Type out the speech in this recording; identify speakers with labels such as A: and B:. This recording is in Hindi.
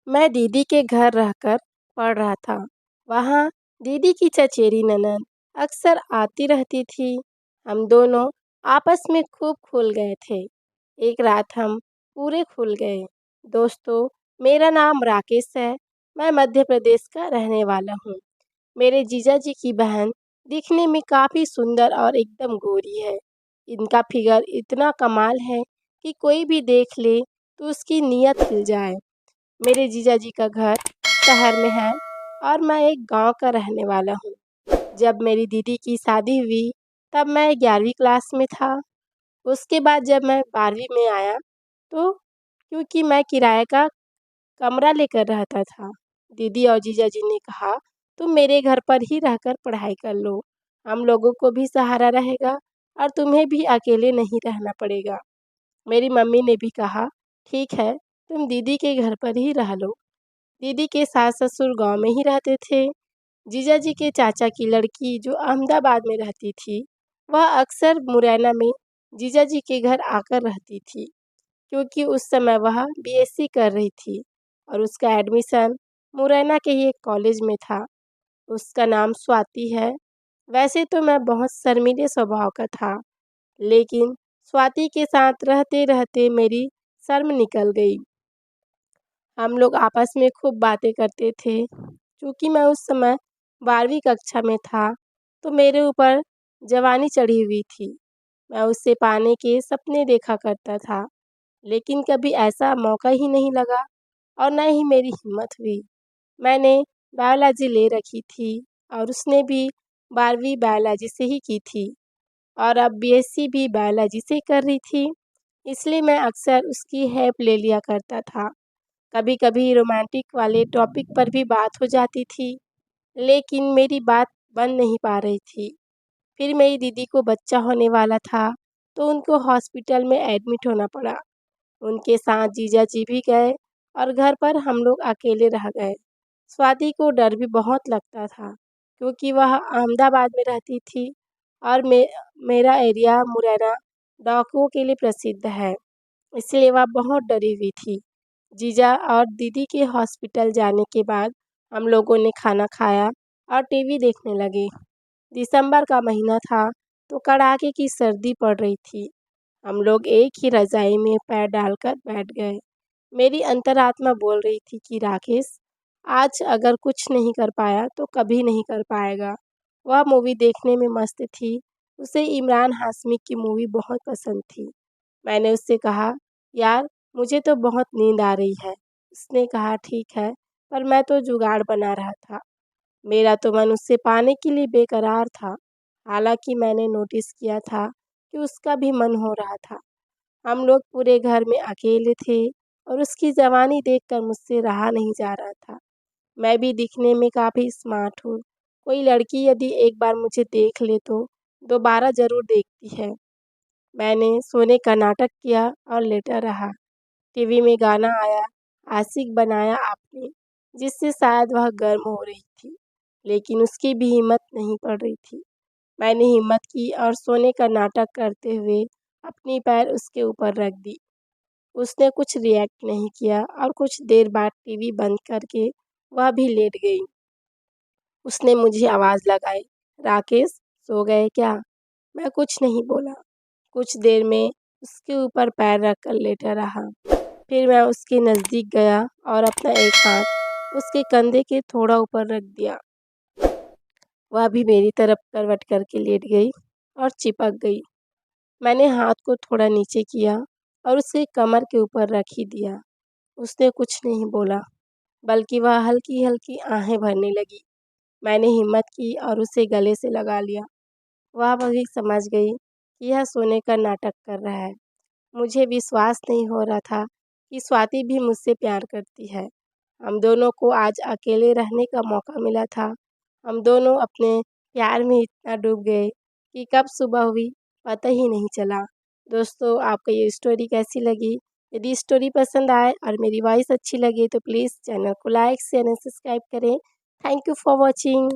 A: मैं दीदी के घर रहकर पढ़ रहा था। वहाँ दीदी की चचेरी ननद अक्सर आती रहती थी। हम दोनों आपस में खूब खुल गए थे। एक रात हम पूरे खुल गए। दोस्तों, मेरा नाम राकेश है। मैं मध्य प्रदेश का रहने वाला हूँ। मेरे जीजा जी की बहन दिखने में काफ़ी सुंदर और एकदम गोरी है। इनका फिगर इतना कमाल है कि कोई भी देख ले तो उसकी नीयत खिल जाए। मेरे जीजा जी का घर शहर में है और मैं एक गांव का रहने वाला हूँ। जब मेरी दीदी की शादी हुई तब मैं 11वीं क्लास में था। उसके बाद जब मैं 12वीं में आया तो क्योंकि मैं किराए का कमरा लेकर रहता था, दीदी और जीजा जी ने कहा तुम मेरे घर पर ही रहकर पढ़ाई कर लो। हम लोगों को भी सहारा रहेगा और तुम्हें भी अकेले नहीं रहना पड़ेगा। मेरी मम्मी ने भी कहा ठीक है, तुम दीदी के घर पर ही रह लो। दीदी के सास ससुर गांव में ही रहते थे। जीजा जी के चाचा की लड़की जो अहमदाबाद में रहती थी, वह अक्सर मुरैना में जीजा जी के घर आकर रहती थी, क्योंकि उस समय वह बीएससी कर रही थी और उसका एडमिशन मुरैना के ही एक कॉलेज में था। उसका नाम स्वाति है। वैसे तो मैं बहुत शर्मीले स्वभाव का था, लेकिन स्वाति के साथ रहते रहते मेरी शर्म निकल गई। हम लोग आपस में खूब बातें करते थे। क्योंकि मैं उस समय 12वीं कक्षा में था, तो मेरे ऊपर जवानी चढ़ी हुई थी। मैं उससे पाने के सपने देखा करता था, लेकिन कभी ऐसा मौका ही नहीं लगा और न ही मेरी हिम्मत हुई। मैंने बायोलॉजी ले रखी थी और उसने भी 12वीं बायोलॉजी से ही की थी और अब बीएससी भी बायोलॉजी से कर रही थी। इसलिए मैं अक्सर उसकी हेल्प ले लिया करता था। कभी-कभी रोमांटिक वाले टॉपिक पर भी बात हो जाती थी, लेकिन मेरी बात बन नहीं पा रही थी। फिर मेरी दीदी को बच्चा होने वाला था, तो उनको हॉस्पिटल में एडमिट होना पड़ा। उनके साथ जीजा जी भी गए और घर पर हम लोग अकेले रह गए। स्वाति को डर भी बहुत लगता था, क्योंकि वह अहमदाबाद में रहती थी और मेरा एरिया मुरैना डाकुओं के लिए प्रसिद्ध है, इसलिए वह बहुत डरी हुई थी। जीजा और दीदी के हॉस्पिटल जाने के बाद हम लोगों ने खाना खाया और टीवी देखने लगे। दिसंबर का महीना था, तो कड़ाके की सर्दी पड़ रही थी। हम लोग एक ही रज़ाई में पैर डालकर बैठ गए। मेरी अंतरात्मा बोल रही थी कि राकेश, आज अगर कुछ नहीं कर पाया तो कभी नहीं कर पाएगा। वह मूवी देखने में मस्त थी। उसे इमरान हाशमी की मूवी बहुत पसंद थी। मैंने उससे कहा, यार मुझे तो बहुत नींद आ रही है। उसने कहा ठीक है, पर मैं तो जुगाड़ बना रहा था। मेरा तो मन उससे पाने के लिए बेकरार था। हालांकि मैंने नोटिस किया था कि उसका भी मन हो रहा था। हम लोग पूरे घर में अकेले थे और उसकी जवानी देखकर मुझसे रहा नहीं जा रहा था। मैं भी दिखने में काफ़ी स्मार्ट हूँ। कोई लड़की यदि एक बार मुझे देख ले तो दोबारा ज़रूर देखती है। मैंने सोने का नाटक किया और लेटा रहा। टीवी में गाना आया, आशिक बनाया आपने, जिससे शायद वह गर्म हो रही थी, लेकिन उसकी भी हिम्मत नहीं पड़ रही थी। मैंने हिम्मत की और सोने का नाटक करते हुए अपनी पैर उसके ऊपर रख दी। उसने कुछ रिएक्ट नहीं किया और कुछ देर बाद टीवी बंद करके वह भी लेट गई। उसने मुझे आवाज़ लगाई, राकेश, सो गए क्या? मैं कुछ नहीं बोला। कुछ देर में उसके ऊपर पैर रखकर लेटा रहा। फिर मैं उसके नज़दीक गया और अपना एक हाथ उसके कंधे के थोड़ा ऊपर रख दिया। वह भी मेरी तरफ करवट करके लेट गई और चिपक गई। मैंने हाथ को थोड़ा नीचे किया और उसे कमर के ऊपर रख ही दिया। उसने कुछ नहीं बोला, बल्कि वह हल्की-हल्की आहें भरने लगी। मैंने हिम्मत की और उसे गले से लगा लिया। वह भी समझ गई कि यह सोने का नाटक कर रहा है। मुझे विश्वास नहीं हो रहा था कि स्वाति भी मुझसे प्यार करती है। हम दोनों को आज अकेले रहने का मौका मिला था। हम दोनों अपने प्यार में इतना डूब गए कि कब सुबह हुई पता ही नहीं चला। दोस्तों, आपको ये स्टोरी कैसी लगी? यदि स्टोरी पसंद आए और मेरी वॉइस अच्छी लगे तो प्लीज़ चैनल को लाइक शेयर एंड सब्सक्राइब करें। Thank you for watching.